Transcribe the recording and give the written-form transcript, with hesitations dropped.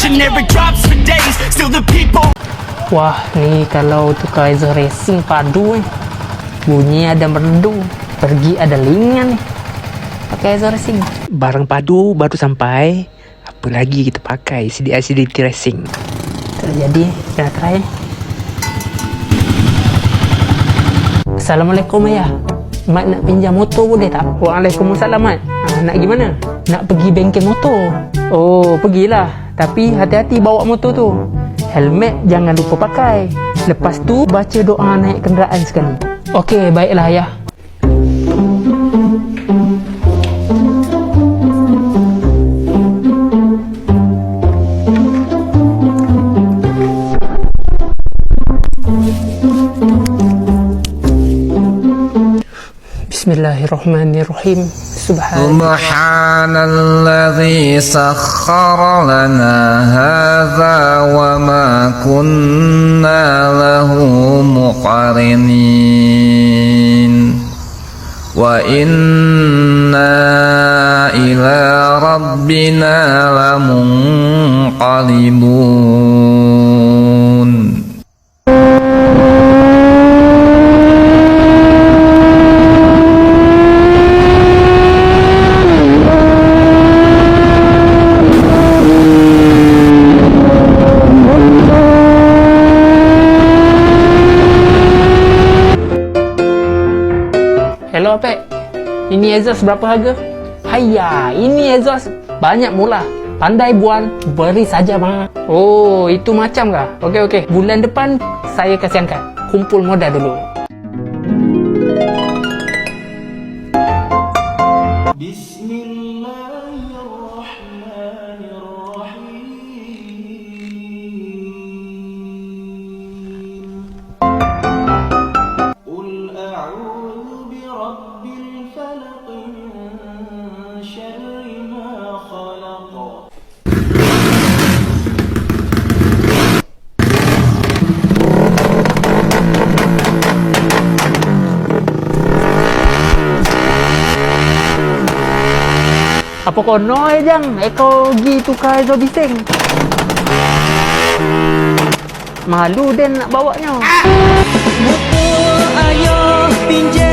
Generic drops for days, still the people. Wah, ni kalau tukar Ezos Racing padu ni. Bunyi ada merdu, pergi ada lingan ni. Pakai Ezos Racing. Barang padu baru sampai. Apa lagi kita pakai CDI Racing. Terjadi, kita try. Assalamualaikum ayah. Mat nak pinjam motor boleh tak? Waalaikumsalam Mat. Nak gimana? Nak pergi bengkel motor. Oh, pergilah. Tapi hati-hati bawa motor tu. Helmet jangan lupa pakai. Lepas tu baca doa naik kenderaan sekali. Okey, baiklah ayah. Bismillahirrahmanirrahim. Subhanalladzi sakhkhara lana hadza wa ma kunna lahu muqrinin wa inna ila rabbina lamunqalibun. Hello Apek, ini Ezos berapa harga? Hayya, ini Ezos banyak murah. Pandai buat, beri saja bang. Oh, itu macam kah? Okey. Bulan depan saya kasih angkat. Kumpul modal dulu. Apa kau noi jang? Kau pergi tukar Ezos bising. Malu Dan nak bawanya. Ayo pinjam